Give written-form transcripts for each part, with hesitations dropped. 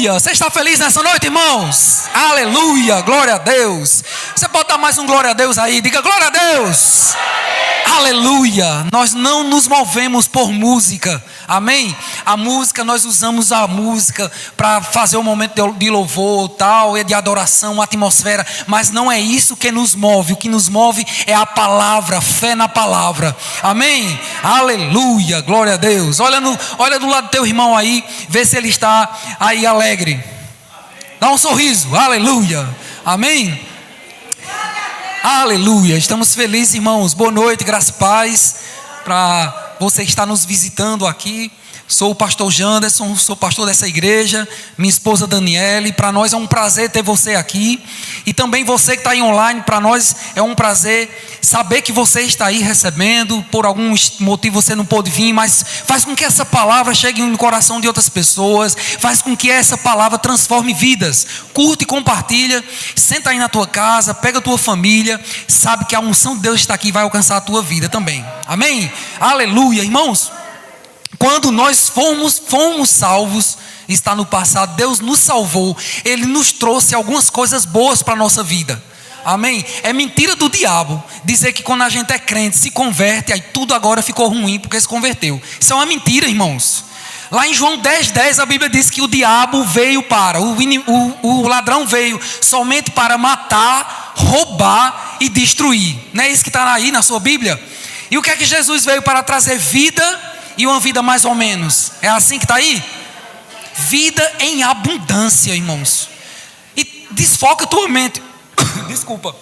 Aleluia. Você está feliz nessa noite, irmãos? Aleluia. Glória a Deus. Você pode dar mais um glória a Deus aí? Diga glória a Deus. Aleluia. Nós não nos movemos por música. Amém? A música, nós usamos a música para fazer um momento de louvor, tal, de adoração, uma atmosfera. Mas não é isso que nos move. O que nos move é a palavra, fé na palavra. Amém? Aleluia. Glória a Deus. Olha do lado do teu irmão aí. Vê se ele está aí alegre. Dá um sorriso. Aleluia. Amém? Aleluia. Estamos felizes, irmãos. Boa noite, graça e paz para você que está nos visitando aqui. Sou o pastor Janderson, sou pastor dessa igreja, minha esposa Daniele. Para nós é um prazer ter você aqui. E também você que está aí online, para nós é um prazer saber que você está aí recebendo. Por algum motivo você não pôde vir, mas faz com que essa palavra chegue no coração de outras pessoas. Faz com que essa palavra transforme vidas. Curte e compartilha. Senta aí na tua casa, pega a tua família. Sabe que a unção de Deus está aqui e vai alcançar a tua vida também. Amém? Aleluia, irmãos. Quando nós fomos salvos, está no passado, Deus nos salvou, Ele nos trouxe algumas coisas boas para a nossa vida. Amém? É mentira do diabo dizer que quando a gente é crente, se converte, aí tudo agora ficou ruim porque se converteu. Isso é uma mentira, irmãos. Lá em João 10:10 a Bíblia diz que o diabo veio o ladrão veio somente para matar, roubar e destruir. Não é isso que está aí na sua Bíblia? E o que é que Jesus veio para trazer? Vida e uma vida mais ou menos. É assim que está aí? Vida em abundância, irmãos. E desfoca tua mente. Desculpa.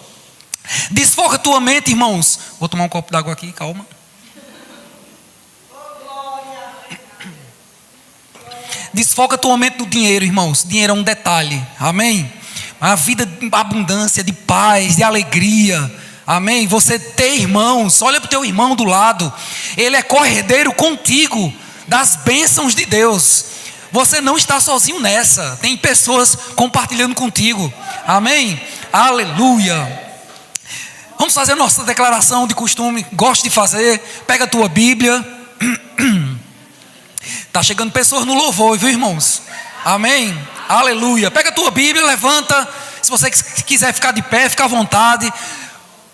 Desfoca tua mente, irmãos. Vou tomar um copo d'água aqui, calma. Desfoca tua mente do dinheiro, irmãos. Dinheiro é um detalhe. Amém? A vida de abundância, de paz, de alegria. Amém? Você ter irmãos, olha para o teu irmão do lado, ele é corredeiro contigo das bênçãos de Deus. Você não está sozinho nessa, tem pessoas compartilhando contigo. Amém? Aleluia. Vamos fazer nossa declaração de costume, gosto de fazer. Pega a tua Bíblia. Está chegando pessoas no louvor, viu, irmãos? Amém? Aleluia. Pega a tua Bíblia, levanta. Se você quiser ficar de pé, fica à vontade.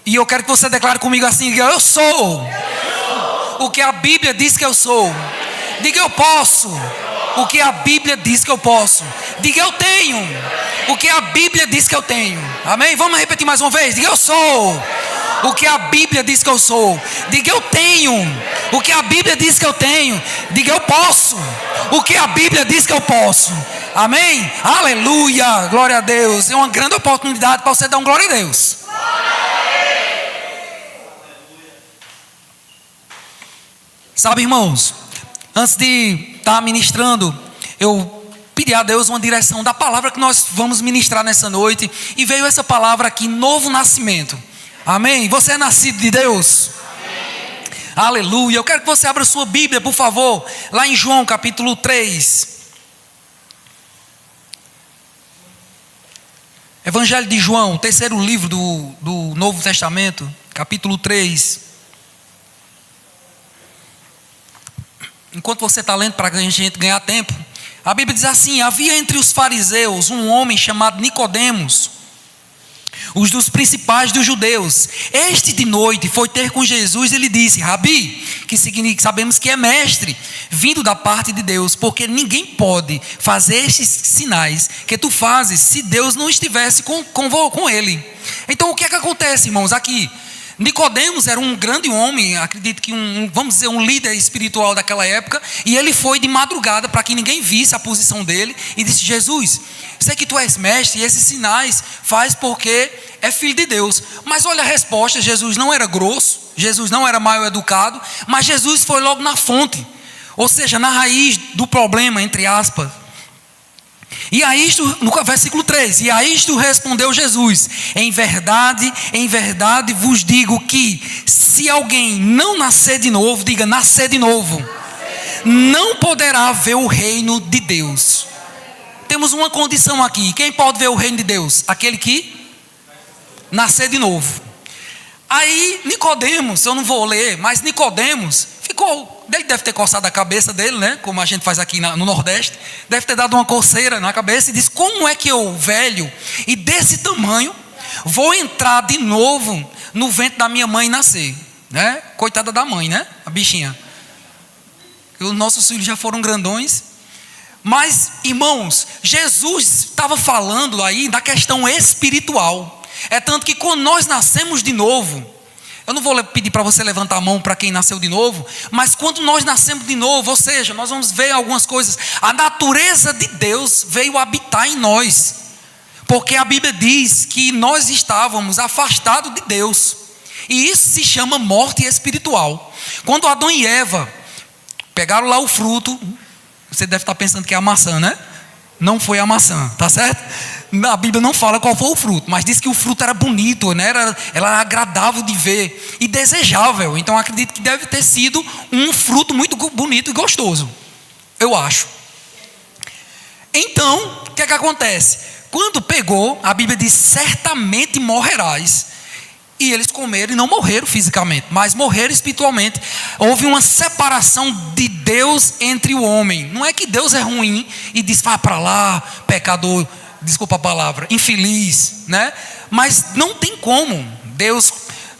E eu quero que você declare comigo assim: diga, eu sou o que a Bíblia diz que eu sou. Diga, eu posso o que a Bíblia diz que eu posso. Diga, eu tenho o que a Bíblia diz que eu tenho. Amém? Vamos repetir mais uma vez. Diga, eu sou o que a Bíblia diz que eu sou. Diga, eu tenho o que a Bíblia diz que eu tenho. Diga, eu posso o que a Bíblia diz que eu posso. Amém? Aleluia, glória a Deus. É uma grande oportunidade para você dar um glória a Deus. Sabe, irmãos, antes de estar ministrando, eu pedi a Deus uma direção da palavra que nós vamos ministrar nessa noite. E veio essa palavra aqui, novo nascimento. Amém? Você é nascido de Deus? Amém. Aleluia. Eu quero que você abra sua Bíblia, por favor, lá em João capítulo 3. Evangelho de João, terceiro livro do Novo Testamento, capítulo 3. Enquanto você está lendo, para a gente ganhar tempo, a Bíblia diz assim: havia entre os fariseus um homem chamado Nicodemos, os dos principais dos judeus. Este de noite foi ter com Jesus e lhe disse: Rabi, que significa, sabemos que é mestre, vindo da parte de Deus, porque ninguém pode fazer estes sinais que tu fazes se Deus não estivesse com ele. Então o que é que acontece, irmãos, aqui? Nicodemos era um grande homem, acredito que vamos dizer, um líder espiritual daquela época, e ele foi de madrugada para que ninguém visse a posição dele e disse: Jesus, sei que tu és mestre e esses sinais faz porque é filho de Deus. Mas olha a resposta, Jesus não era grosso, Jesus não era mal educado, mas Jesus foi logo na fonte, ou seja, na raiz do problema, entre aspas. E a isto, no versículo 3, e a isto respondeu Jesus: em verdade vos digo que se alguém não nascer de novo, diga, nascer de novo, não poderá ver o reino de Deus. Temos uma condição aqui: quem pode ver o reino de Deus? Aquele que nascer de novo. Aí Nicodemos, eu não vou ler, mas Nicodemos ficou Ele deve ter coçado a cabeça dele, né? Como a gente faz aqui no Nordeste. Deve ter dado uma coceira na cabeça e disse: como é que eu, velho e desse tamanho, vou entrar de novo no ventre da minha mãe e nascer, né? Coitada da mãe, né? A bichinha. Os nossos filhos já foram grandões. Mas, irmãos, Jesus estava falando aí da questão espiritual. É tanto que quando nós nascemos de novo, eu não vou pedir para você levantar a mão para quem nasceu de novo, mas quando nós nascemos de novo, ou seja, nós vamos ver algumas coisas. A natureza de Deus veio habitar em nós, porque a Bíblia diz que nós estávamos afastados de Deus, e isso se chama morte espiritual. Quando Adão e Eva pegaram lá o fruto, você deve estar pensando que é a maçã, né? Não foi a maçã, tá certo? A Bíblia não fala qual foi o fruto, mas diz que o fruto era bonito, né? Era agradável de ver e desejável. Então acredito que deve ter sido um fruto muito bonito e gostoso, eu acho. Então, o que é que acontece? Quando pegou, a Bíblia diz: certamente morrerás. E eles comeram e não morreram fisicamente, mas morreram espiritualmente. Houve uma separação de Deus entre o homem. Não é que Deus é ruim e diz: vá para lá, pecador, desculpa a palavra, infeliz, né? Mas não tem como Deus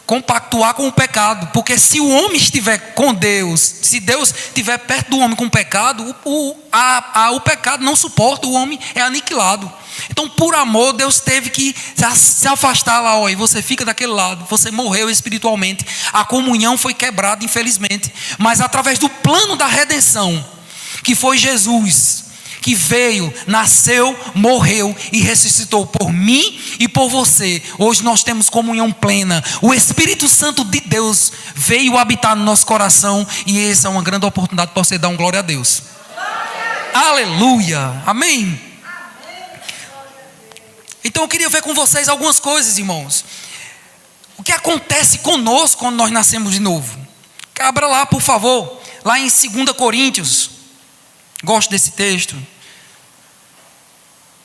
compactuar com o pecado, porque se o homem estiver com Deus, se Deus estiver perto do homem com o pecado, o pecado não suporta, o homem é aniquilado. Então, por amor, Deus teve que se afastar lá, ó, e você fica daquele lado, você morreu espiritualmente, a comunhão foi quebrada, infelizmente, mas através do plano da redenção, que foi Jesus, que veio, nasceu, morreu e ressuscitou por mim e por você. Hoje nós temos comunhão plena. O Espírito Santo de Deus veio habitar no nosso coração, e essa é uma grande oportunidade para você dar um glória a Deus. Aleluia, amém. Então eu queria ver com vocês algumas coisas, irmãos. O que acontece conosco quando nós nascemos de novo? Abra lá, por favor, lá em 2 Coríntios. Gosto desse texto.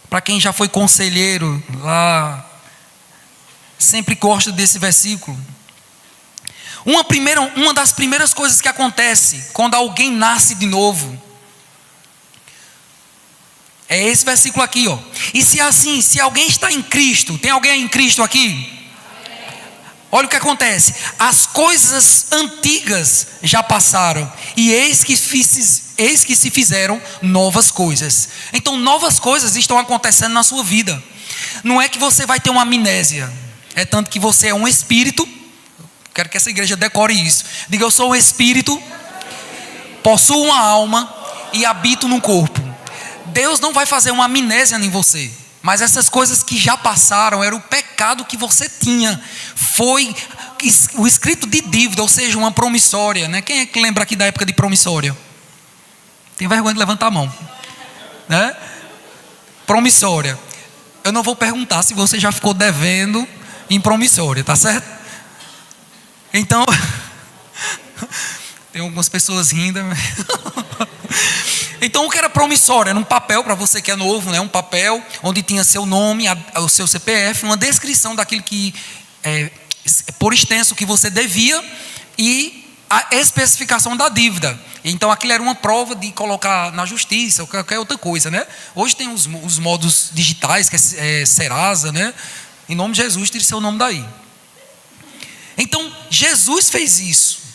Para quem já foi conselheiro lá, sempre gosta desse versículo. Uma das primeiras coisas que acontece quando alguém nasce de novo é esse versículo aqui, ó. E se assim, se alguém está em Cristo, tem alguém em Cristo aqui? Olha o que acontece: as coisas antigas já passaram, e eis que se fizeram novas coisas. Então novas coisas estão acontecendo na sua vida. Não é que você vai ter uma amnésia, é tanto que você é um espírito. Quero que essa igreja decore isso. Diga: eu sou um espírito, possuo uma alma e habito num corpo. Deus não vai fazer uma amnésia em você, mas essas coisas que já passaram, era o pecado que você tinha, foi o escrito de dívida, ou seja, uma promissória, né? Quem é que lembra aqui da época de promissória? Tem vergonha de levantar a mão, né? Promissória. Eu não vou perguntar se você já ficou devendo em promissória, tá certo? Então, tem algumas pessoas rindo. Então, o que era promissório? Era um papel, para você que é novo, né? Um papel onde tinha seu nome, o seu CPF, uma descrição daquilo que, por extenso, que você devia, e a especificação da dívida. Então, aquilo era uma prova de colocar na justiça ou qualquer outra coisa, né? Hoje tem os modos digitais, que é Serasa, né? Em nome de Jesus, tire seu nome daí. Então, Jesus fez isso.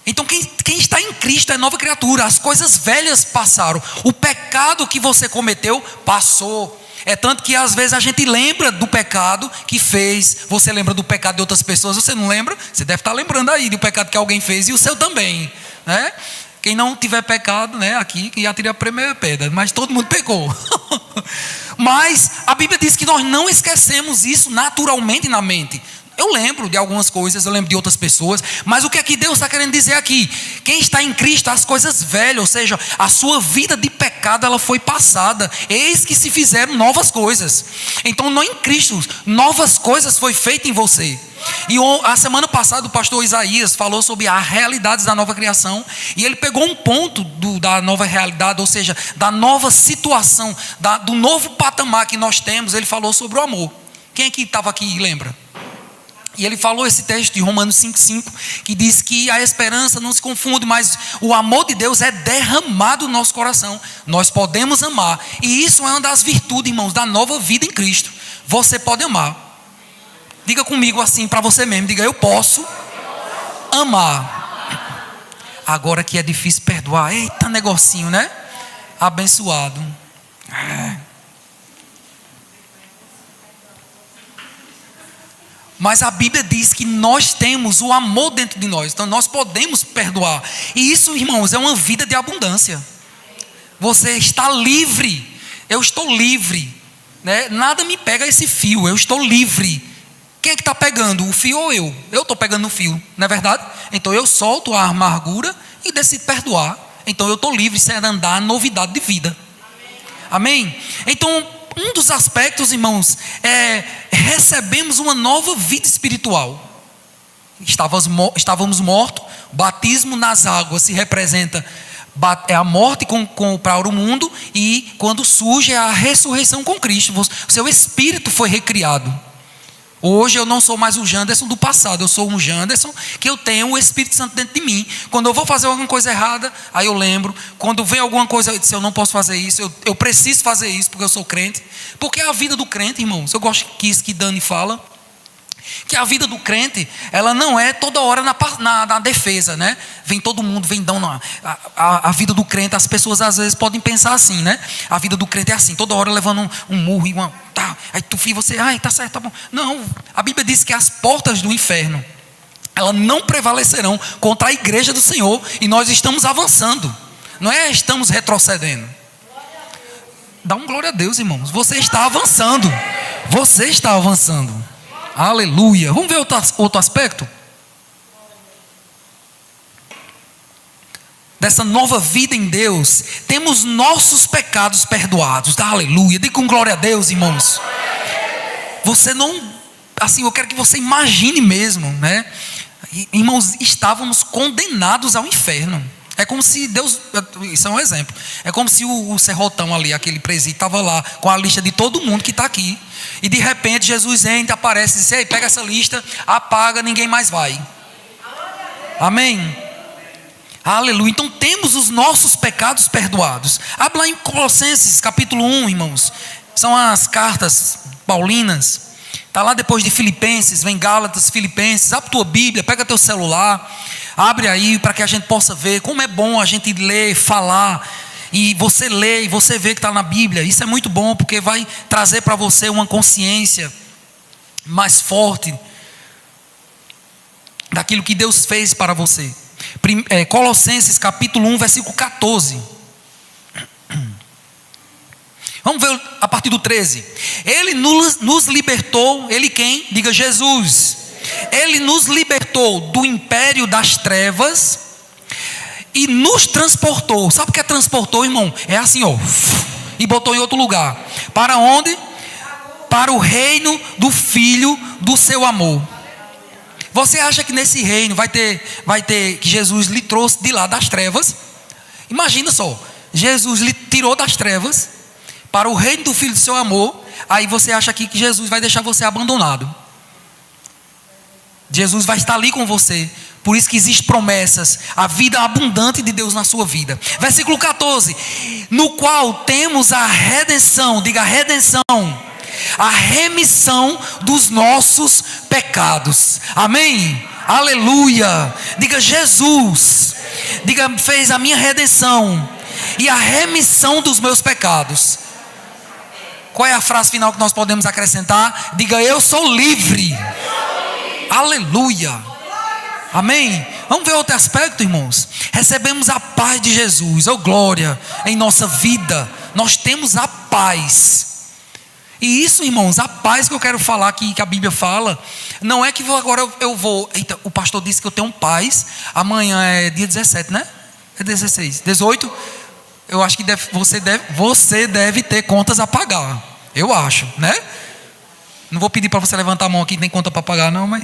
Então quem está em Cristo é nova criatura. As coisas velhas passaram. O pecado que você cometeu passou. É tanto que às vezes a gente lembra do pecado que fez. Você lembra do pecado de outras pessoas. Você não lembra? Você deve estar lembrando aí do pecado que alguém fez, e o seu também, né? Quem não tiver pecado, né, aqui, que já tira a primeira pedra. Mas todo mundo pecou. Mas a Bíblia diz que nós não esquecemos isso naturalmente na mente. Eu lembro de algumas coisas, eu lembro de outras pessoas, mas o que é que Deus está querendo dizer aqui? Quem está em Cristo, as coisas velhas, ou seja, a sua vida de pecado, ela foi passada, eis que se fizeram novas coisas. Então, não em Cristo, novas coisas foi feita em você. E a semana passada o pastor Isaías falou sobre as realidades da nova criação, e ele pegou um ponto da nova realidade, ou seja, da nova situação, do novo patamar que nós temos. Ele falou sobre o amor. Quem é que estava aqui e lembra? E ele falou esse texto de Romanos 5,5, que diz que a esperança não se confunde, mas o amor de Deus é derramado no nosso coração. Nós podemos amar. E isso é uma das virtudes, irmãos, da nova vida em Cristo. Você pode amar. Diga comigo assim para você mesmo. Diga, eu posso amar. Agora que é difícil perdoar. Eita, negocinho, né? Abençoado. Mas a Bíblia diz que nós temos o amor dentro de nós. Então nós podemos perdoar. E isso, irmãos, é uma vida de abundância. Você está livre. Eu estou livre, né? Nada me pega esse fio. Eu estou livre. Quem é que está pegando? O fio ou eu? Eu estou pegando o fio, não é verdade? Então eu solto a amargura e decido perdoar. Então eu estou livre, sem andar a novidade de vida. Amém? Então um dos aspectos, irmãos, é recebemos uma nova vida espiritual. Estávamos mortos. O batismo nas águas se representa é a morte para o mundo, e quando surge é a ressurreição com Cristo. O seu espírito foi recriado. Hoje eu não sou mais o Janderson do passado, eu sou um Janderson que eu tenho o Espírito Santo dentro de mim. Quando eu vou fazer alguma coisa errada, aí eu lembro. Quando vem alguma coisa, eu disse, eu não posso fazer isso, eu preciso fazer isso porque eu sou crente. Porque a vida do crente, irmãos, eu gosto que Dani fala, que a vida do crente, ela não é toda hora na defesa, né? Vem todo mundo, vem dando a vida do crente. As pessoas às vezes podem pensar assim, né? A vida do crente é assim, toda hora levando um murro e aí tu fica, você, tá certo, tá bom. Não, a Bíblia diz que as portas do inferno, elas não prevalecerão contra a igreja do Senhor, e nós estamos avançando, não é estamos retrocedendo. Dá um glória a Deus, irmãos. Você está avançando. Você está avançando. Aleluia. Vamos ver outro aspecto dessa nova vida em Deus. Temos nossos pecados perdoados. Aleluia. Diga com glória a Deus, irmãos. Você não, assim, eu quero que você imagine mesmo, né? Irmãos, estávamos condenados ao inferno. É como se Deus, isso é um exemplo, é como se o serrotão ali, aquele presídio, estava lá com a lista de todo mundo que está aqui, e de repente Jesus entra, aparece e diz, ei, pega essa lista, apaga, ninguém mais vai. Amém? Aleluia. Então temos os nossos pecados perdoados. Habla em Colossenses capítulo 1, irmãos. São as cartas paulinas. Está lá depois de Filipenses, vem Gálatas, Filipenses. Abre tua Bíblia, pega teu celular, abre aí para que a gente possa ver como é bom a gente ler, falar. E você lê e você vê que está na Bíblia. Isso é muito bom, porque vai trazer para você uma consciência mais forte daquilo que Deus fez para você. Colossenses capítulo 1, versículo 14. Vamos ver a partir do 13. Ele nos libertou. Ele quem? Diga Jesus. Ele nos libertou do império das trevas e nos transportou. Sabe o que é transportou, irmão? É assim, ó, e botou em outro lugar. Para onde? Para o reino do Filho do seu amor. Você acha que nesse reino vai ter que Jesus lhe trouxe de lá das trevas? Imagina só, Jesus lhe tirou das trevas para o reino do Filho do seu amor. Aí você acha aqui que Jesus vai deixar você abandonado? Jesus vai estar ali com você. Por isso que existem promessas, a vida abundante de Deus na sua vida. Versículo 14: no qual temos a redenção. Diga redenção. A remissão dos nossos pecados. Amém? Aleluia. Diga Jesus. Diga, fez a minha redenção e a remissão dos meus pecados. Qual é a frase final que nós podemos acrescentar? Diga, eu sou livre. Aleluia. Amém? Vamos ver outro aspecto, irmãos. Recebemos a paz de Jesus, oh glória, em nossa vida. Nós temos a paz. E isso, irmãos, a paz que eu quero falar aqui, que a Bíblia fala, não é que agora eu vou. Eita, o pastor disse que eu tenho paz. Amanhã é dia 17, né? É 16, 18. Eu acho que você deve ter contas a pagar. Eu acho, né? Não vou pedir para você levantar a mão aqui, tem conta para pagar, não, mas.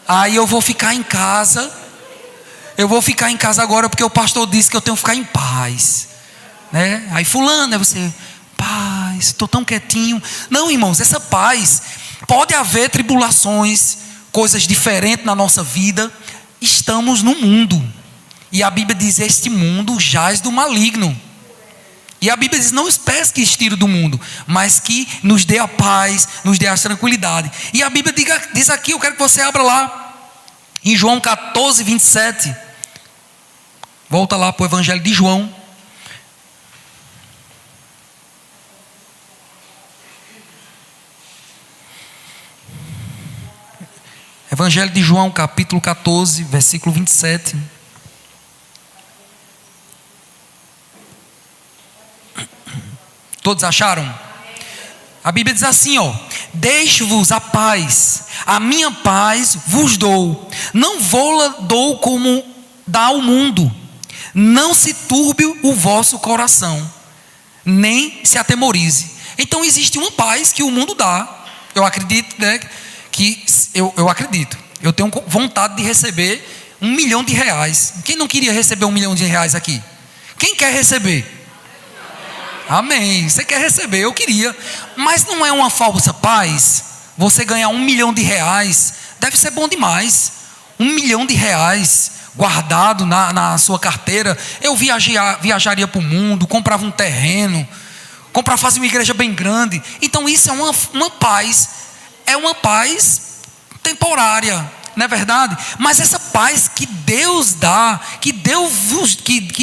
Aí eu vou ficar em casa. Eu vou ficar em casa agora porque o pastor disse que eu tenho que ficar em paz, né? Aí fulano, é você, paz, estou tão quietinho. Não, irmãos, essa paz Pode haver tribulações, coisas diferentes na nossa vida. Estamos no mundo. E a Bíblia diz: este mundo jaz do maligno. E a Bíblia diz: não espere que estire do mundo, mas que nos dê a paz, nos dê a tranquilidade. E a Bíblia diz aqui, eu quero que você abra lá, em João 14, 27. Volta lá para o Evangelho de João. Evangelho de João, capítulo 14, versículo 27. Todos acharam? A Bíblia diz assim, deixo-vos a paz, a minha paz vos dou, não vou-la dou como dá o mundo, não se turbe o vosso coração, nem se atemorize. Então existe uma paz que o mundo dá. Eu acredito, né, que eu acredito, eu tenho vontade de receber R$1 milhão. Quem não queria receber R$1 milhão aqui? Quem quer receber? Amém, você quer receber, eu queria. Mas não é uma falsa paz? Você ganhar R$1 milhão, deve ser bom demais. R$1 milhão guardado na sua carteira. Eu viajaria para o mundo, comprava um terreno, fazia uma igreja bem grande. Então isso é uma paz. É uma paz temporária, não é verdade? Mas essa paz que Deus dá, que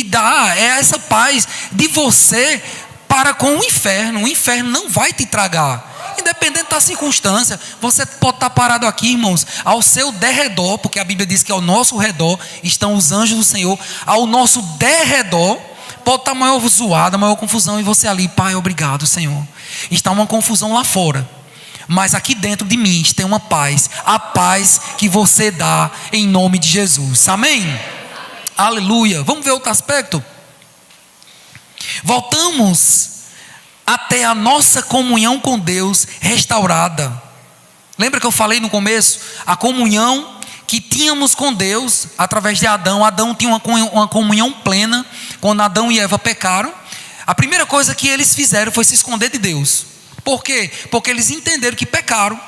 dá, é essa paz de você para com o inferno. O inferno não vai te tragar, independente da circunstância. Você pode estar parado aqui, irmãos, ao seu derredor, porque a Bíblia diz que ao nosso redor estão os anjos do Senhor. Ao nosso derredor pode estar maior zoada, maior confusão, e você ali: Pai, obrigado, Senhor. Está uma confusão lá fora, mas aqui dentro de mim tem uma paz, a paz que você dá em nome de Jesus. Amém? Aleluia. Vamos ver outro aspecto? Voltamos até a nossa comunhão com Deus restaurada. Lembra que eu falei no começo? A comunhão que tínhamos com Deus através de Adão. Adão tinha uma comunhão plena. Quando Adão e Eva pecaram, a primeira coisa que eles fizeram foi se esconder de Deus. Por quê? Porque eles entenderam que pecaram.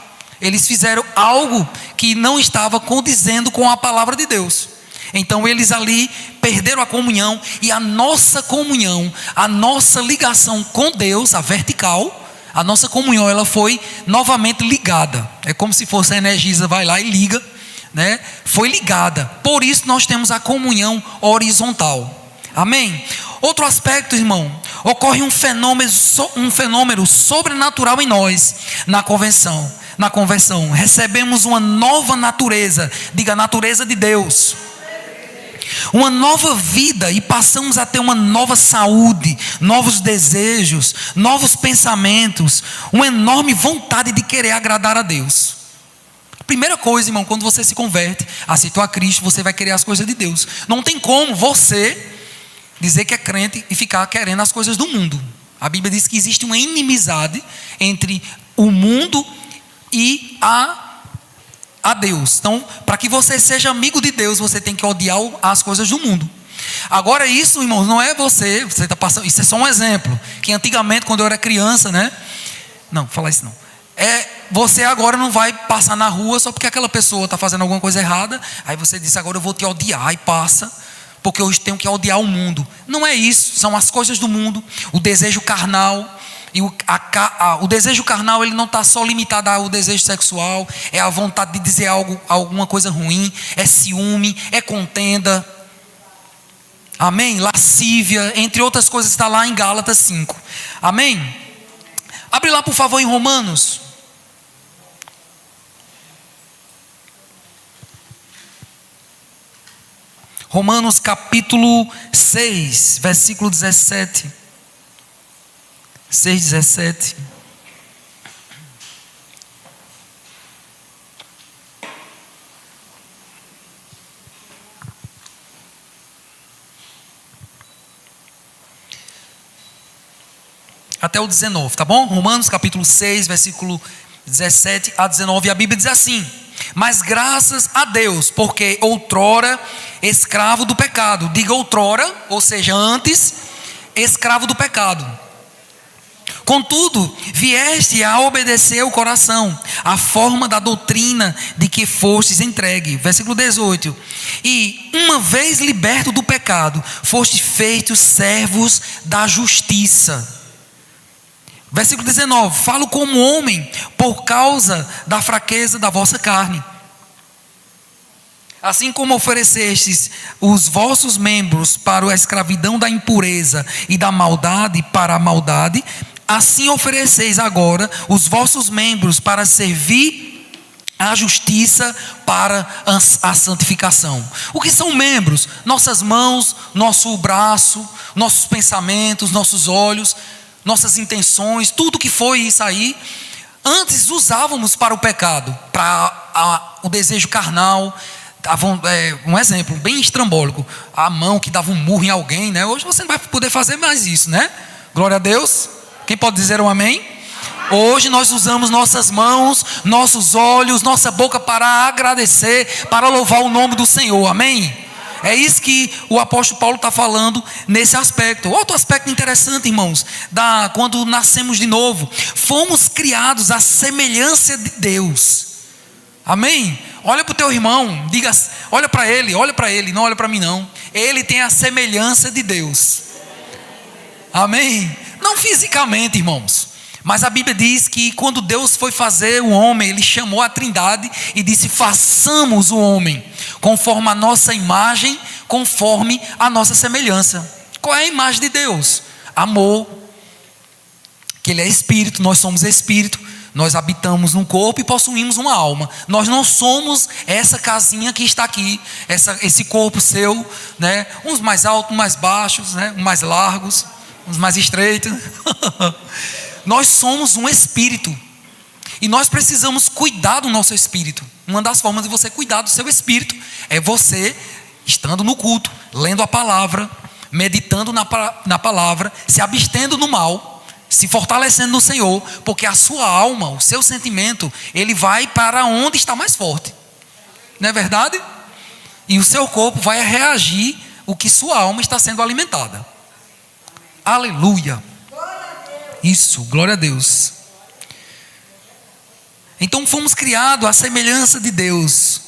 Eles fizeram algo que não estava condizendo com a palavra de Deus. Então eles ali perderam a comunhão. E a nossa comunhão, a nossa ligação com Deus, a vertical, a nossa comunhão, ela foi novamente ligada. É como se fosse a Energisa, vai lá e liga, né? Foi ligada. Por isso nós temos a comunhão horizontal. Amém? Outro aspecto, irmão, ocorre um fenômeno sobrenatural em nós, na conversão. Recebemos uma nova natureza, diga, natureza de Deus. Uma nova vida, e passamos a ter uma nova saúde, novos desejos, novos pensamentos, uma enorme vontade de querer agradar a Deus. Primeira coisa, irmão, quando você se converte, aceitou a Cristo, você vai querer as coisas de Deus. Não tem como você dizer que é crente e ficar querendo as coisas do mundo. A Bíblia diz que existe uma inimizade entre o mundo e a Deus. Então, para que você seja amigo de Deus, você tem que odiar as coisas do mundo. Agora isso, irmãos, não é você está passando, isso é só um exemplo, que antigamente, quando eu era criança, né? Não, falar isso não. Você agora não vai passar na rua só porque aquela pessoa está fazendo alguma coisa errada, aí você diz: agora eu vou te odiar, e passa, porque eu tenho que odiar o mundo. Não é isso, são as coisas do mundo, o desejo carnal. E o desejo carnal, ele não está só limitado ao desejo sexual, é a vontade de dizer alguma coisa ruim, é ciúme, é contenda, amém? Lascívia, entre outras coisas, está lá em Gálatas 5, amém? Abre lá por favor em Romanos. Romanos capítulo 6, versículo 17. 6,17. Até o 19, tá bom? Romanos capítulo 6, versículo 17 a 19. A Bíblia diz assim: mas graças a Deus, porque outrora escravo do pecado. Diga outrora, ou seja, antes, escravo do pecado. Contudo, vieste a obedecer o coração, a forma da doutrina de que fostes entregue. Versículo 18. E uma vez liberto do pecado, fostes feitos servos da justiça. Versículo 19. Falo como homem por causa da fraqueza da vossa carne. Assim como oferecestes os vossos membros para a escravidão da impureza e da maldade para a maldade, assim ofereceis agora os vossos membros para servir a justiça para a santificação. O que são membros? Nossas mãos, nosso braço, nossos pensamentos, nossos olhos, nossas intenções, tudo que foi isso aí. Antes usávamos para o pecado, para o desejo carnal. Um exemplo bem estrambólico, a mão que dava um murro em alguém, né? Hoje você não vai poder fazer mais isso, né? Glória a Deus. Quem pode dizer um amém? Hoje nós usamos nossas mãos, nossos olhos, nossa boca para agradecer, para louvar o nome do Senhor, amém? É isso que o apóstolo Paulo está falando nesse aspecto. Outro aspecto interessante, irmãos, quando nascemos de novo, fomos criados à semelhança de Deus, amém? Olha para o teu irmão, diga, olha para ele, não olha para mim não. Ele tem a semelhança de Deus, amém? Não fisicamente, irmãos, mas a Bíblia diz que quando Deus foi fazer o homem, Ele chamou a Trindade e disse: façamos o homem conforme a nossa imagem, conforme a nossa semelhança. Qual é a imagem de Deus? Amor, que Ele é Espírito, nós somos Espírito. Nós habitamos num corpo e possuímos uma alma. Nós não somos essa casinha que está aqui, esse corpo seu, né? Uns mais altos, uns mais baixos, né? Uns mais largos, uns mais estreitos. Nós somos um espírito. E nós precisamos cuidar do nosso espírito. Uma das formas de você cuidar do seu espírito é você estando no culto, lendo a palavra, meditando na palavra, se abstendo do mal, se fortalecendo no Senhor, porque a sua alma, o seu sentimento, ele vai para onde está mais forte, não é verdade? E o seu corpo vai reagir o que sua alma está sendo alimentada. Aleluia. Isso, glória a Deus. Então fomos criados à semelhança de Deus,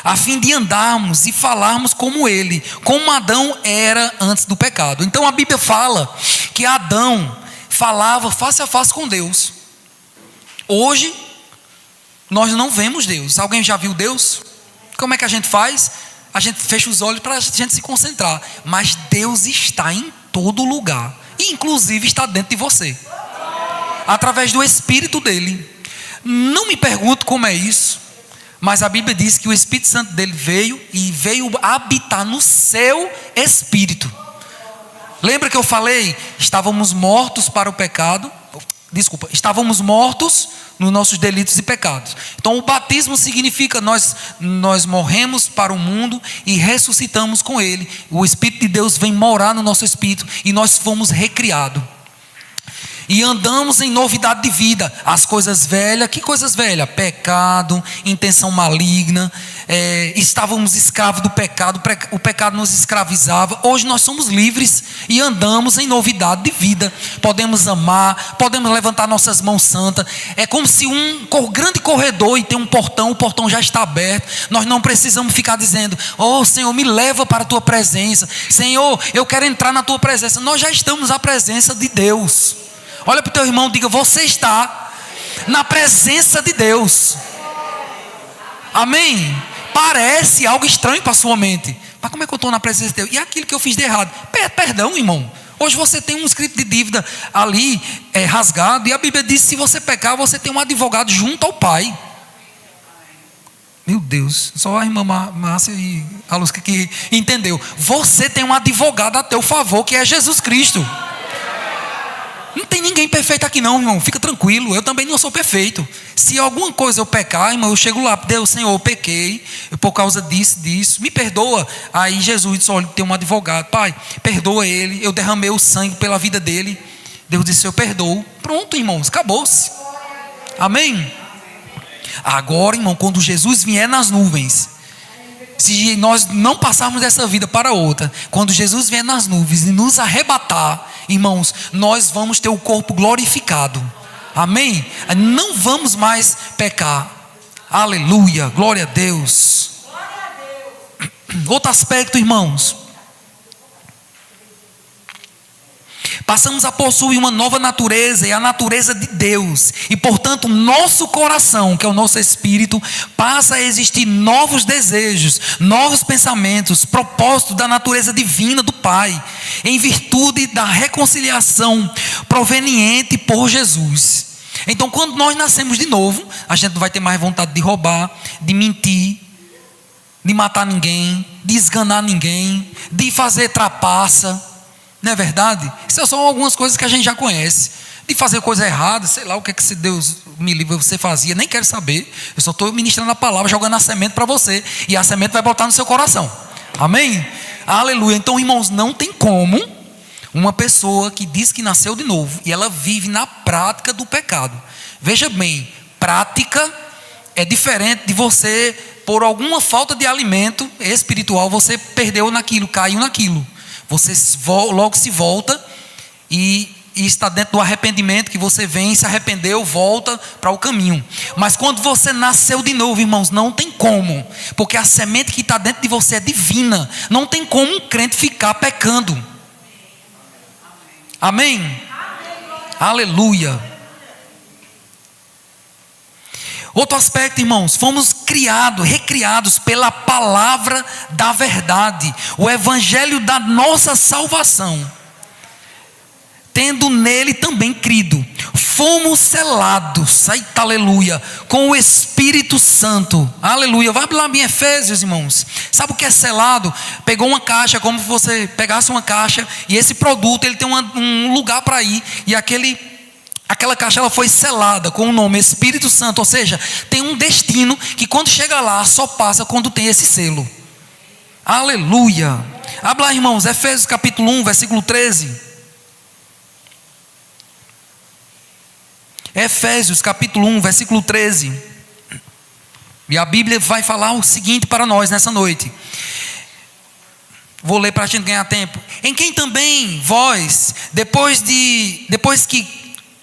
a fim de andarmos e falarmos como Ele, como Adão era antes do pecado. Então a Bíblia fala que Adão falava face a face com Deus. Hoje nós não vemos Deus. Alguém já viu Deus? Como é que a gente faz? A gente fecha os olhos para a gente se concentrar. Mas Deus está em todo lugar, e inclusive está dentro de você, através do Espírito dele. Não me pergunto como é isso, mas a Bíblia diz que o Espírito Santo dele veio habitar no seu espírito. Lembra que eu falei? Estávamos mortos para o pecado. Estávamos mortos nos nossos delitos e pecados. Então o batismo significa nós morremos para o mundo e ressuscitamos com ele. O Espírito de Deus vem morar no nosso espírito e nós fomos recriados. E andamos em novidade de vida. As coisas velhas, que coisas velhas? Pecado, intenção maligna. Estávamos escravos do pecado, o pecado nos escravizava. Hoje nós somos livres e andamos em novidade de vida. Podemos amar, podemos levantar nossas mãos santas. É como se um grande corredor e tem um portão, o portão já está aberto. Nós não precisamos ficar dizendo: oh Senhor, me leva para a tua presença. Senhor, eu quero entrar na tua presença. Nós já estamos na presença de Deus. Olha para o teu irmão e diga: você está na presença de Deus. Amém? Parece algo estranho para a sua mente. Mas como é que eu estou na presença de Deus? E aquilo que eu fiz de errado? Perdão, irmão. Hoje você tem um escrito de dívida ali rasgado. E a Bíblia diz que se você pecar, você tem um advogado junto ao Pai. Meu Deus, só a irmã Márcia e a Luz que entendeu. Você tem um advogado a teu favor, que é Jesus Cristo. Não tem ninguém perfeito aqui não, irmão. Fica tranquilo, eu também não sou perfeito. Se alguma coisa eu pecar, irmão, eu chego lá: Deus, Senhor, eu pequei por causa disso, me perdoa. Aí Jesus disse: olha, tem um advogado, Pai, perdoa ele, eu derramei o sangue pela vida dele. Deus disse: eu perdoo. Pronto, irmãos, acabou-se. Amém? Agora, irmão, quando Jesus vier nas nuvens, se nós não passarmos dessa vida para outra, quando Jesus vier nas nuvens e nos arrebatar, irmãos, nós vamos ter o corpo glorificado. Amém? Não vamos mais pecar. Aleluia, glória a Deus. Outro aspecto, irmãos, passamos a possuir uma nova natureza, é a natureza de Deus. E portanto nosso coração, que é o nosso espírito, passa a existir novos desejos, novos pensamentos, propósitos da natureza divina do Pai, em virtude da reconciliação proveniente por Jesus. Então quando nós nascemos de novo, a gente não vai ter mais vontade de roubar, de mentir, de matar ninguém, de esganar ninguém, de fazer trapaça. Não é verdade? Isso são algumas coisas que a gente já conhece. De fazer coisa errada, sei lá o que é que se Deus me livre você fazia, nem quero saber. Eu só estou ministrando a palavra, jogando a semente para você. E a semente vai botar no seu coração. Amém? Aleluia. Então, irmãos, não tem como uma pessoa que diz que nasceu de novo e ela vive na prática do pecado. Veja bem, prática é diferente de você, por alguma falta de alimento espiritual, você perdeu naquilo, caiu naquilo. Você logo se volta e está dentro do arrependimento, que você vem, se arrependeu, volta para o caminho. Mas quando você nasceu de novo, irmãos, não tem como, porque a semente que está dentro de você é divina. Não tem como um crente ficar pecando. Amém? Aleluia. Outro aspecto, irmãos, fomos recriados pela palavra da verdade, o evangelho da nossa salvação, tendo nele também crido, fomos selados, aleluia, com o Espírito Santo, aleluia. Vai lá em Efésios, irmãos. Sabe o que é selado? Pegou uma caixa, como se você pegasse uma caixa, e esse produto ele tem um lugar para ir, e aquela caixa ela foi selada com o nome Espírito Santo, ou seja, tem um destino que quando chega lá só passa quando tem esse selo. Aleluia. Abre lá, irmãos, Efésios capítulo 1, versículo 13. Efésios capítulo 1, versículo 13. E a Bíblia vai falar o seguinte para nós nessa noite. Vou ler para a gente ganhar tempo. Em quem também vós, depois que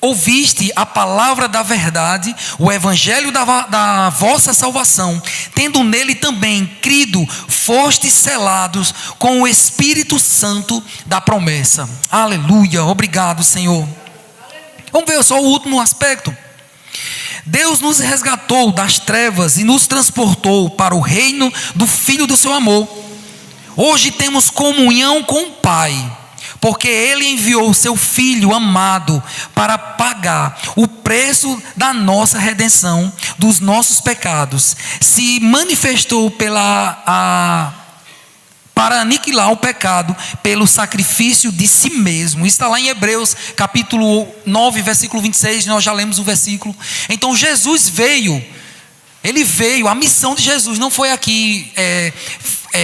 ouviste a palavra da verdade, o evangelho da vossa salvação, tendo nele também crido, fostes selados com o Espírito Santo da promessa. Aleluia, obrigado, Senhor. Vamos ver só o último aspecto. Deus nos resgatou das trevas e nos transportou para o reino do Filho do seu amor. Hoje temos comunhão com o Pai, porque Ele enviou o seu Filho amado para pagar o preço da nossa redenção, dos nossos pecados. Se manifestou para aniquilar o pecado pelo sacrifício de si mesmo. Isso está lá em Hebreus capítulo 9, versículo 26, nós já lemos o versículo. Então Jesus veio, a missão de Jesus não foi aqui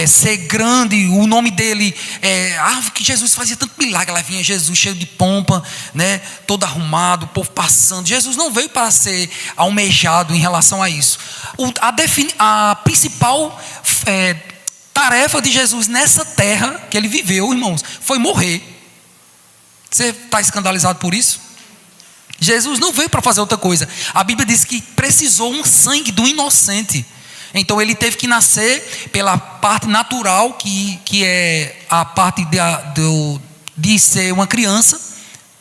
ser grande, o nome dele que Jesus fazia tanto milagre, lá vinha Jesus cheio de pompa, né, todo arrumado, o povo passando. Jesus não veio para ser almejado em relação a isso. A principal tarefa de Jesus nessa terra que ele viveu, irmãos, foi morrer. Você está escandalizado por isso? Jesus não veio para fazer outra coisa. A Bíblia diz que precisou um sangue do inocente. Então ele teve que nascer pela parte natural, que é a parte de ser uma criança,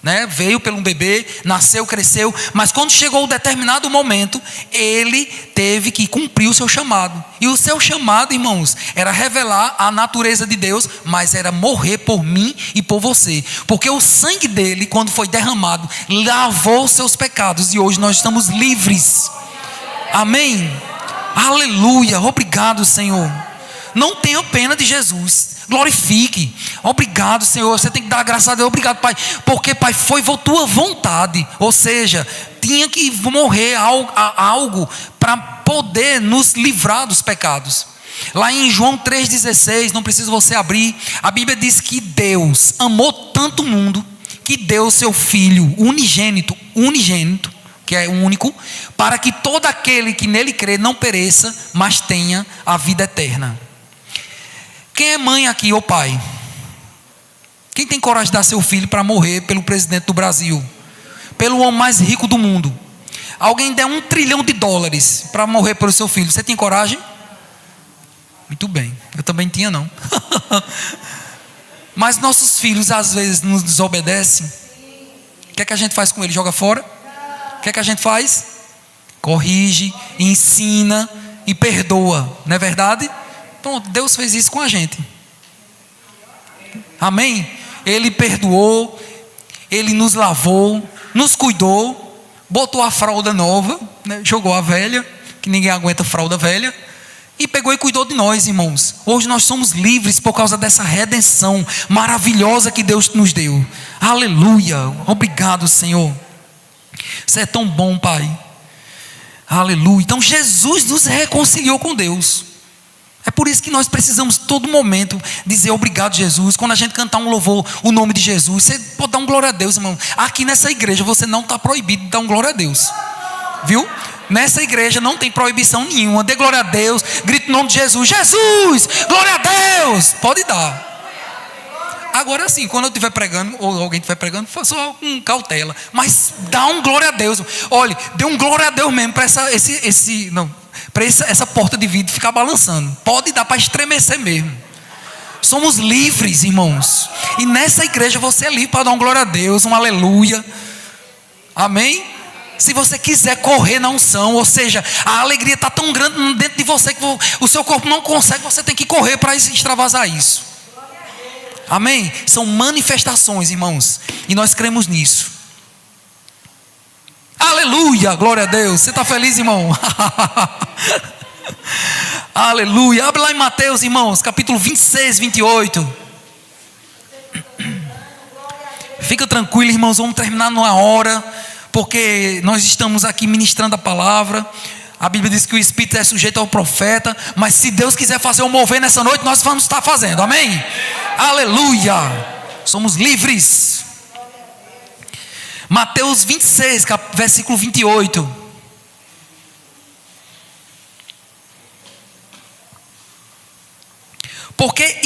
né? Veio pelo um bebê, nasceu, cresceu, mas quando chegou um determinado momento, ele teve que cumprir o seu chamado. E o seu chamado, irmãos, era revelar a natureza de Deus, mas era morrer por mim e por você, porque o sangue dele, quando foi derramado, lavou os seus pecados, e hoje nós estamos livres. Amém? Aleluia, obrigado, Senhor. Não tenha pena de Jesus, glorifique. Obrigado, Senhor. Você tem que dar graças a Deus. Obrigado, Pai, porque, Pai, foi tua vontade. Ou seja, tinha que morrer algo para poder nos livrar dos pecados. Lá em João 3,16, não precisa você abrir, a Bíblia diz que Deus amou tanto o mundo que deu o seu Filho unigênito, que é único, para que todo aquele que nele crê não pereça, mas tenha a vida eterna. Quem é mãe aqui ou pai? Quem tem coragem de dar seu filho para morrer pelo presidente do Brasil? Pelo homem mais rico do mundo? Alguém der $1 trilhão para morrer pelo seu filho, você tem coragem? Muito bem, eu também tinha não. Mas nossos filhos às vezes nos desobedecem. O que é que a gente faz com eles? Joga fora? O que é que a gente faz? Corrige, ensina e perdoa, não é verdade? Pronto, Deus fez isso com a gente. Amém? Ele perdoou, Ele nos lavou, nos cuidou, botou a fralda nova, né? Jogou a velha, que ninguém aguenta fralda velha, e pegou e cuidou de nós, irmãos. Hoje nós somos livres por causa dessa redenção maravilhosa que Deus nos deu. Aleluia, obrigado, Senhor. Você é tão bom, Pai. Aleluia. Então Jesus nos reconciliou com Deus. É por isso que nós precisamos todo momento dizer obrigado, Jesus. Quando a gente cantar um louvor, o nome de Jesus, você pode dar um glória a Deus, irmão. Aqui nessa igreja você não está proibido de dar um glória a Deus, viu? Nessa igreja não tem proibição nenhuma. Dê glória a Deus, grite o nome de Jesus. Jesus, glória a Deus. Pode dar. Agora sim, quando eu estiver pregando, ou alguém estiver pregando, faça com cautela. Mas dá um glória a Deus. Olha, dê um glória a Deus mesmo para essa porta de vidro ficar balançando. Pode dar para estremecer mesmo. Somos livres, irmãos. E nessa igreja você é livre para dar um glória a Deus, um aleluia. Amém? Se você quiser correr na unção, ou seja, a alegria está tão grande dentro de você que o seu corpo não consegue, você tem que correr para extravasar isso. Amém? São manifestações, irmãos, e nós cremos nisso. Aleluia, glória a Deus. Você está feliz, irmão? Aleluia. Abre lá em Mateus, irmãos, capítulo 26, 28. Fica tranquilo, irmãos, vamos terminar numa hora, porque nós estamos aqui ministrando a palavra. A Bíblia diz que o Espírito é sujeito ao profeta, mas se Deus quiser fazer um mover nessa noite, nós vamos estar fazendo, amém? Aleluia, somos livres. Mateus 26, versículo 28. Porque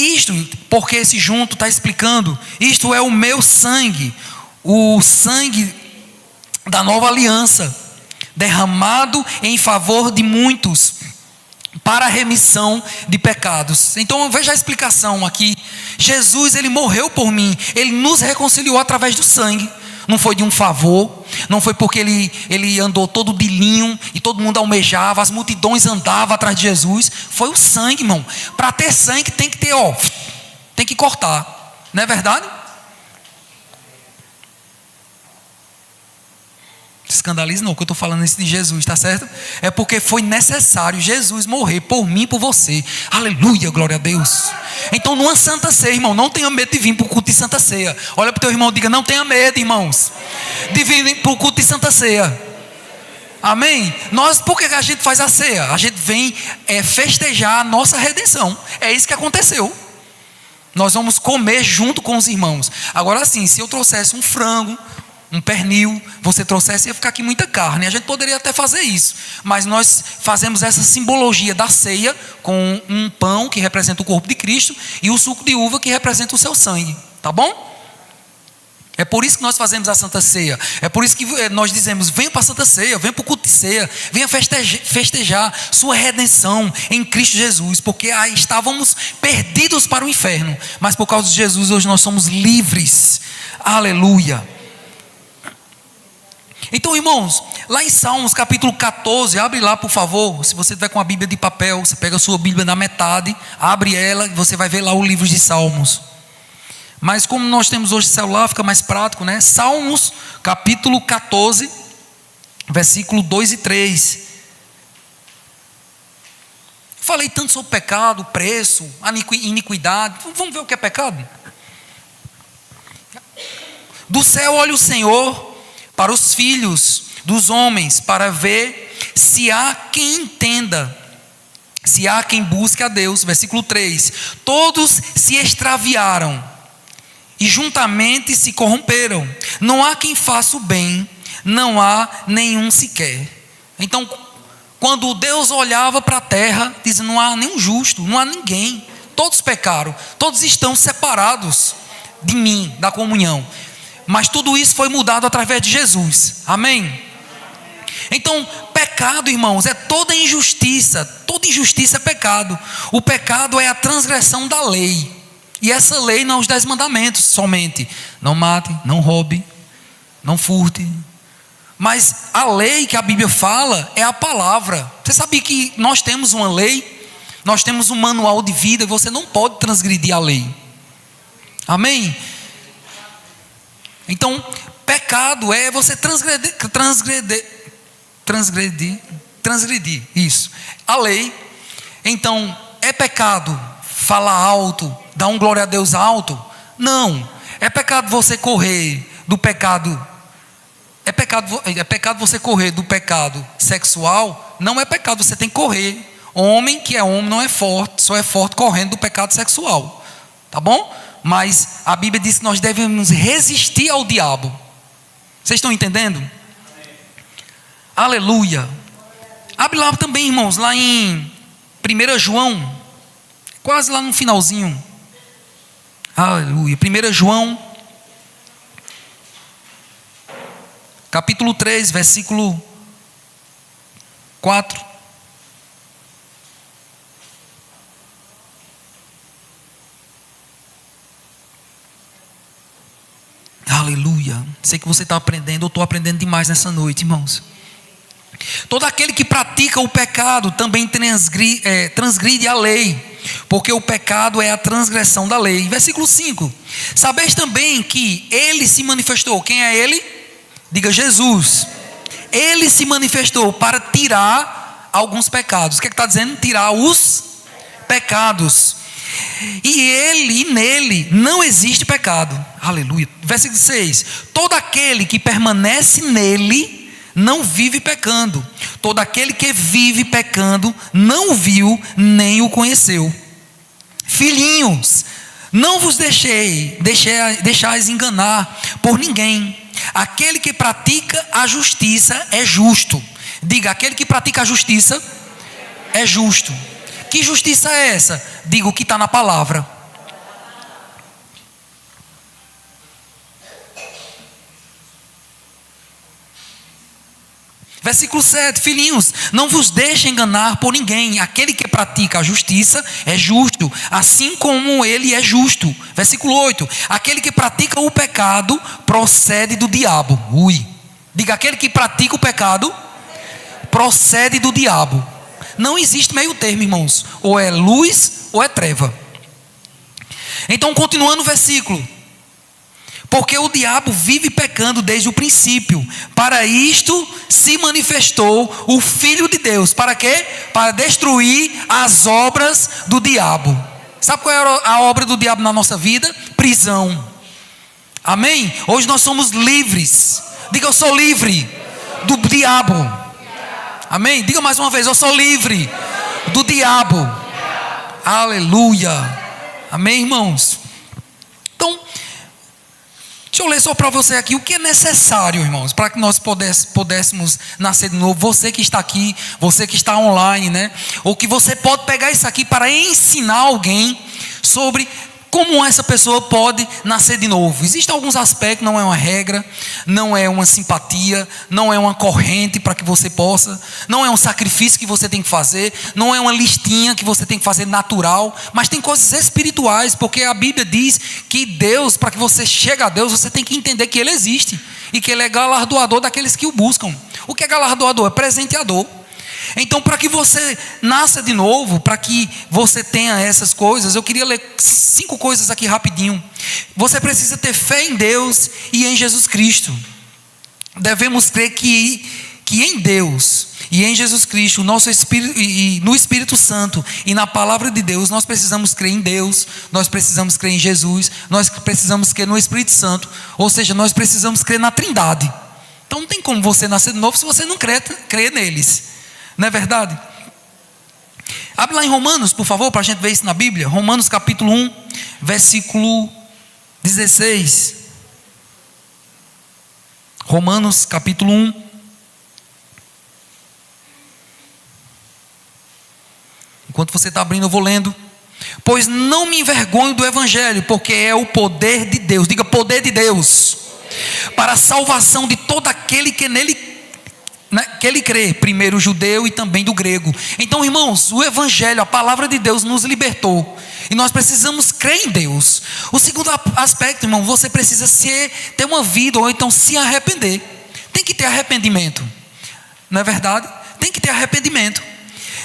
esse junto está explicando, isto é o meu sangue, o sangue da nova aliança, derramado em favor de muitos, para a remissão de pecados. Então veja a explicação aqui. Jesus, ele morreu por mim, ele nos reconciliou através do sangue. Não foi de um favor, não foi porque ele andou todo de linho e todo mundo almejava, as multidões andavam atrás de Jesus. Foi o sangue, irmão. Para ter sangue tem que ter, tem que cortar, não é verdade? Escandalize não, que eu estou falando isso de Jesus, está certo? É porque foi necessário Jesus morrer por mim e por você. Aleluia, glória a Deus. Então numa Santa Ceia, irmão, não tenha medo de vir para o culto de Santa Ceia. Olha para o teu irmão e diga, não tenha medo, irmãos, de vir para o culto de Santa Ceia. Amém? Por que a gente faz a ceia? A gente vem festejar a nossa redenção. É isso que aconteceu. Nós vamos comer junto com os irmãos. Agora sim, se eu trouxesse um frango, um pernil, você trouxesse, ia ficar aqui muita carne. A gente poderia até fazer isso, mas nós fazemos essa simbologia da ceia com um pão que representa o corpo de Cristo e o suco de uva que representa o seu sangue, tá bom? É por isso que nós fazemos a Santa Ceia. É por isso que nós dizemos, venha para a Santa Ceia, venha para o culto de ceia, venha festejar sua redenção em Cristo Jesus, porque aí estávamos perdidos para o inferno, mas por causa de Jesus hoje nós somos livres. Aleluia. Então, irmãos, lá em Salmos capítulo 14, abre lá por favor. Se você estiver com a Bíblia de papel, você pega a sua Bíblia na metade, abre ela e você vai ver lá o livro de Salmos. Mas como nós temos hoje celular, fica mais prático, né? Salmos capítulo 14, versículo 2 e 3. Falei tanto sobre pecado, preço, iniquidade. Vamos ver o que é pecado? Do céu olha o Senhor para os filhos dos homens, para ver se há quem entenda, se há quem busque a Deus. Versículo 3: todos se extraviaram e juntamente se corromperam, não há quem faça o bem, não há nenhum sequer. Então, quando Deus olhava para a terra, diz: não há nenhum justo, não há ninguém, todos pecaram, todos estão separados de mim, da comunhão. Mas tudo isso foi mudado através de Jesus. Amém? Então, pecado, irmãos, é toda injustiça. Toda injustiça é pecado. O pecado é a transgressão da lei. E essa lei não é os 10 mandamentos somente. Não mate, não roube, não furte. Mas a lei que a Bíblia fala é a palavra. Você sabia que nós temos uma lei? Nós temos um manual de vida e você não pode transgredir a lei. Amém? Então, pecado é você transgredir isso. A lei. Então, é pecado falar alto, dar um glória a Deus alto? Não. É pecado você correr do pecado. É pecado você correr do pecado sexual? Não é pecado, você tem que correr. Homem que é homem não é forte, só é forte correndo do pecado sexual. Tá bom? Mas a Bíblia diz que nós devemos resistir ao diabo. Vocês estão entendendo? Aleluia. Abre lá também, irmãos, lá em 1 João, quase lá no finalzinho. Aleluia. 1 João, capítulo 3, versículo 4. Aleluia. Sei que você está aprendendo, eu estou aprendendo demais nessa noite, irmãos. Todo aquele que pratica o pecado também transgride a lei, porque o pecado é a transgressão da lei. Versículo 5. Sabeis também que ele se manifestou. Quem é ele? Diga Jesus. Ele se manifestou para tirar alguns pecados. O que está dizendo? Tirar os pecados. E nele não existe pecado. Aleluia. Versículo 6. Todo aquele que permanece nele não vive pecando. Todo aquele que vive pecando não o viu nem o conheceu. Filhinhos, não vos deixais enganar por ninguém. Aquele que pratica a justiça é justo. Diga, aquele que pratica a justiça é justo. Que justiça é essa? Diga o que está na palavra. Versículo 7, filhinhos, não vos deixem enganar por ninguém. Aquele que pratica a justiça é justo, assim como ele é justo. Versículo 8, aquele que pratica o pecado procede do diabo. Diga, aquele que pratica o pecado procede do diabo. Não existe meio termo, irmãos. Ou é luz ou é treva. Então, continuando o versículo. Porque o diabo vive pecando desde o princípio. Para isto se manifestou o Filho de Deus. Para quê? Para destruir as obras do diabo. Sabe qual é a obra do diabo na nossa vida? Prisão. Amém? Hoje nós somos livres. Diga, eu sou livre do diabo. Amém? Diga mais uma vez, eu sou livre do diabo. Aleluia. Amém, irmãos? Então, deixa eu ler só para você aqui o que é necessário, irmãos, para que nós pudéssemos nascer de novo. Você que está aqui, você que está online, né? Ou que você pode pegar isso aqui para ensinar alguém sobre como essa pessoa pode nascer de novo. Existem alguns aspectos, não é uma regra, não é uma simpatia, não é uma corrente para que você possa, não é um sacrifício que você tem que fazer, não é uma listinha que você tem que fazer natural, mas tem coisas espirituais, porque a Bíblia diz que Deus, para que você chegue a Deus, você tem que entender que Ele existe e que Ele é galardoador daqueles que o buscam. O que é galardoador? É presenteador. Então, para que você nasça de novo, para que você tenha essas coisas, eu queria ler 5 coisas aqui rapidinho. Você precisa ter fé em Deus e em Jesus Cristo. Devemos crer que em Deus e em Jesus Cristo, nosso Espírito, e no Espírito Santo e na palavra de Deus, nós precisamos crer em Deus, nós precisamos crer em Jesus, nós precisamos crer no Espírito Santo, ou seja, nós precisamos crer na Trindade. Então não tem como você nascer de novo se você não crer neles. Não é verdade? Abre lá em Romanos, por favor, para a gente ver isso na Bíblia. Romanos capítulo 1, versículo 16. Romanos capítulo 1. Enquanto você está abrindo, eu vou lendo. Pois não me envergonho do evangelho, porque é o poder de Deus, diga poder de Deus, para a salvação de todo aquele que nele que ele crê, primeiro o judeu e também do grego. Então, irmãos, o evangelho, a palavra de Deus nos libertou, e nós precisamos crer em Deus. O segundo aspecto, irmão, você precisa ter uma vida, ou então se arrepender. Tem que ter arrependimento, não é verdade? Tem que ter arrependimento.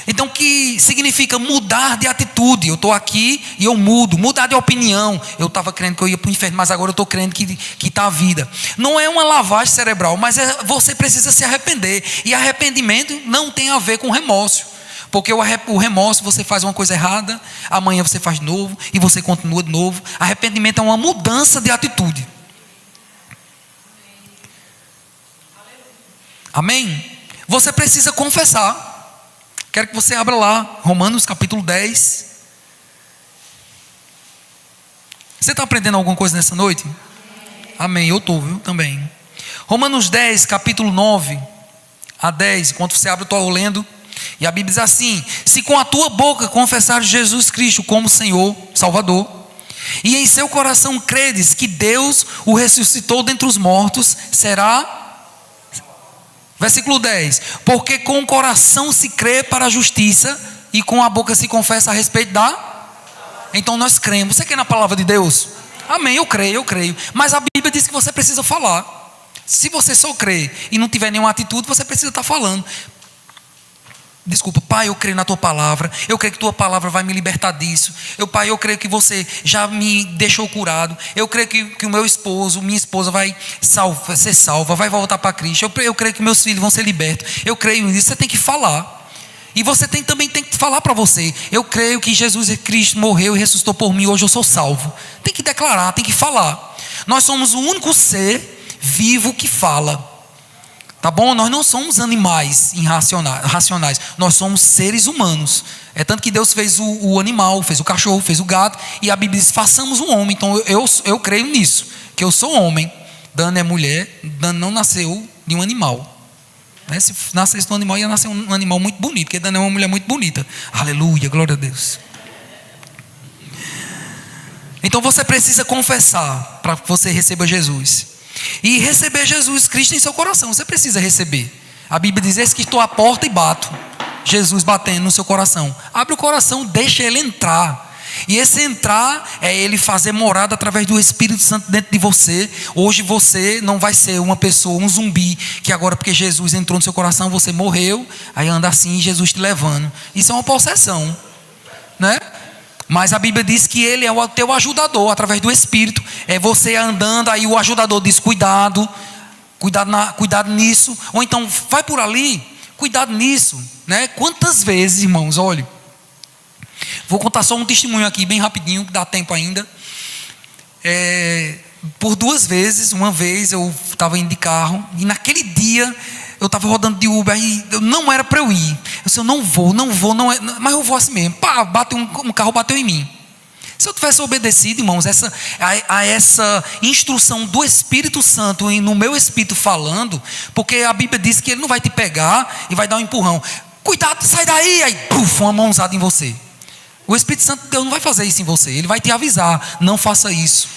Então, que significa mudar de atitude. Eu estou aqui e eu mudo. Mudar de opinião. Eu estava crendo que eu ia para o inferno, mas agora eu estou crendo que está a vida. Não é uma lavagem cerebral, mas você precisa se arrepender. E arrependimento não tem a ver com remorso. Porque o remorso, você faz uma coisa errada, amanhã você faz de novo e você continua de novo. Arrependimento é uma mudança de atitude. Amém? Você precisa confessar. Quero que você abra lá, Romanos capítulo 10. Você está aprendendo alguma coisa nessa noite? Amém, eu estou, viu, também. Romanos 10, capítulo 9 a 10. Enquanto você abre, eu estou lendo. E a Bíblia diz assim: se com a tua boca confessares Jesus Cristo como Senhor, Salvador, e em seu coração credes que Deus o ressuscitou dentre os mortos, será... Versículo 10: porque com o coração se crê para a justiça, e com a boca se confessa a respeito da... Então nós cremos. Você crê na palavra de Deus? Amém, eu creio. Mas a Bíblia diz que você precisa falar. Se você só crê e não tiver nenhuma atitude, você precisa estar falando. Desculpa, Pai, eu creio na Tua palavra. Eu creio que Tua palavra vai me libertar disso. Pai, eu creio que você já me deixou curado. Eu creio que o meu esposo, minha esposa vai ser salva, vai voltar para Cristo. Eu creio que meus filhos vão ser libertos. Eu creio nisso. Você tem que falar. E você também tem que falar para você: eu creio que Jesus Cristo morreu e ressuscitou por mim. Hoje eu sou salvo. Tem que declarar, tem que falar. Nós somos o único ser vivo que fala. Tá bom? Nós não somos animais racionais. Nós somos seres humanos. É tanto que Deus fez o animal, fez o cachorro, fez o gato. E a Bíblia diz: façamos um homem. Então eu creio nisso, que eu sou homem. Dana é mulher. Dana não nasceu de um animal. Se nascesse de um animal, ia nascer um animal muito bonito, porque Dana é uma mulher muito bonita. Aleluia, glória a Deus. Então você precisa confessar para que você receba Jesus. E receber Jesus Cristo em seu coração. Você precisa receber. A Bíblia diz: eis que estou à porta e bato. Jesus batendo no seu coração. Abre o coração, deixa Ele entrar. E esse entrar é Ele fazer morada através do Espírito Santo dentro de você. Hoje você não vai ser uma pessoa, um zumbi, que agora porque Jesus entrou no seu coração, você morreu, aí anda assim, Jesus te levando. Isso é uma possessão, né? Mas a Bíblia diz que Ele é o teu ajudador, através do Espírito. É você andando, aí o ajudador diz: cuidado nisso. Ou então, vai por ali, cuidado nisso, né? Quantas vezes, irmãos, olha, vou contar só um testemunho aqui, bem rapidinho, que dá tempo ainda. Por 2 vezes, uma vez eu estava indo de carro, e naquele dia eu estava rodando de Uber, e não era para eu ir. Eu disse: eu não vou, mas eu vou assim mesmo. Pá, um carro bateu em mim. Se eu tivesse obedecido, irmãos, a essa instrução do Espírito Santo no meu espírito falando, porque a Bíblia diz que Ele não vai te pegar e vai dar um empurrão. Cuidado, sai daí, aí puf, uma mãozada em você. O Espírito Santo de Deus não vai fazer isso em você. Ele vai te avisar: não faça isso,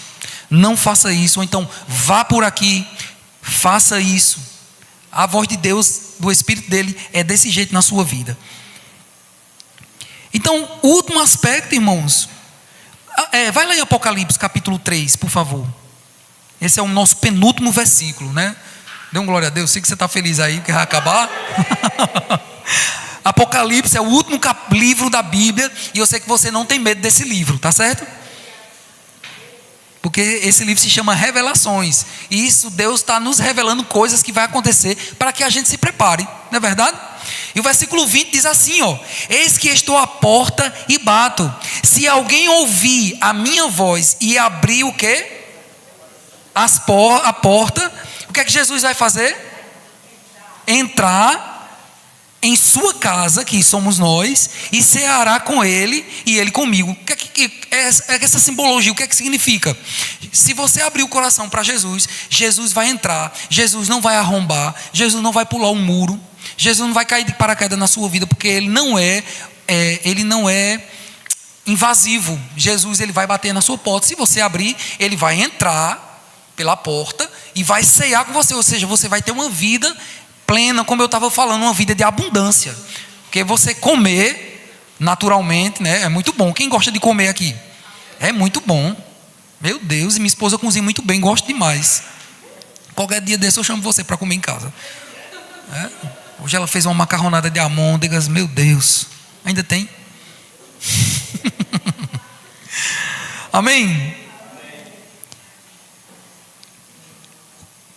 não faça isso. Ou então, vá por aqui, faça isso. A voz de Deus, do Espírito dele, é desse jeito na sua vida. Então, o último aspecto, irmãos, vai lá em Apocalipse capítulo 3, por favor. Esse é o nosso penúltimo versículo, né? Dê um glória a Deus. Sei que você está feliz aí, que vai acabar. Apocalipse é o último livro da Bíblia, e eu sei que você não tem medo desse livro, tá certo? Porque esse livro se chama Revelações. E isso, Deus está nos revelando coisas que vai acontecer para que a gente se prepare. Não é verdade? E o versículo 20 diz assim, ó: eis que estou à porta e bato. Se alguém ouvir a minha voz e abrir o quê? A porta, o que é que Jesus vai fazer? Entrar em sua casa, que somos nós, e ceará com ele e ele comigo. O que é essa simbologia? O que é que significa? Se você abrir o coração para Jesus, Jesus vai entrar. Jesus não vai arrombar. Jesus não vai pular um muro. Jesus não vai cair de paraquedas na sua vida, porque Ele não é invasivo. Jesus, ele vai bater na sua porta. Se você abrir, ele vai entrar pela porta e vai ceiar com você. Ou seja, você vai ter uma vida plena, como eu estava falando, uma vida de abundância. Porque você comer naturalmente, né, é muito bom. Quem gosta de comer aqui? É muito bom. Meu Deus, e minha esposa cozinha muito bem, gosto demais. Qualquer dia desse eu chamo você para comer em casa. Hoje ela fez uma macarronada de amôndegas, meu Deus. Ainda tem? Amém?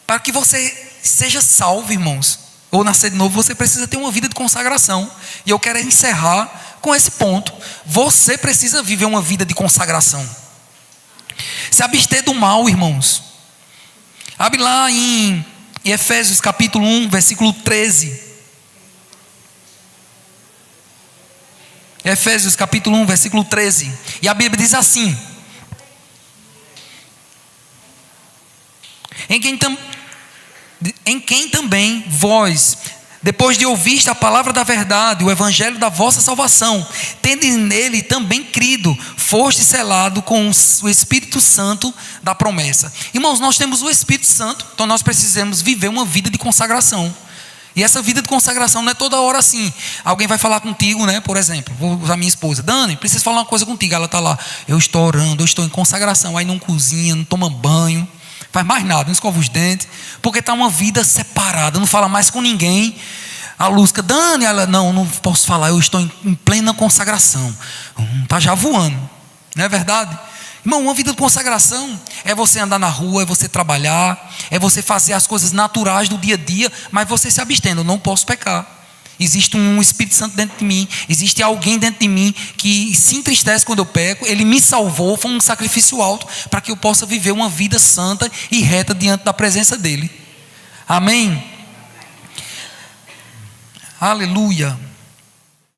Para que você seja salvo, irmãos, ou nascer de novo, você precisa ter uma vida de consagração. E eu quero encerrar com esse ponto. Você precisa viver uma vida de consagração. Se abster do mal, irmãos. Abre lá em Efésios capítulo 1, versículo 13. Efésios capítulo 1, versículo 13. E a Bíblia diz assim: em quem também vós, depois de ouviste a palavra da verdade, o evangelho da vossa salvação, tendo nele também crido, foste selado com o Espírito Santo da promessa. Irmãos, nós temos o Espírito Santo, então nós precisamos viver uma vida de consagração. E essa vida de consagração não é toda hora assim. Alguém vai falar contigo, né? Por exemplo, vou usar minha esposa: Dani, preciso falar uma coisa contigo. Ela está lá: eu estou orando, eu estou em consagração. Aí não cozinha, não toma banho, faz mais nada, não escova os dentes, porque está uma vida separada, não fala mais com ninguém. A Lúcia: Dani, ela: não posso falar, eu estou em plena consagração. Está já voando, não é verdade? Irmão, uma vida de consagração é você andar na rua, é você trabalhar, é você fazer as coisas naturais do dia a dia, mas você se abstendo. Eu não posso pecar. Existe um Espírito Santo dentro de mim, existe alguém dentro de mim que se entristece quando eu peco. Ele me salvou, foi um sacrifício alto para que eu possa viver uma vida santa e reta diante da presença dele. Amém? Aleluia.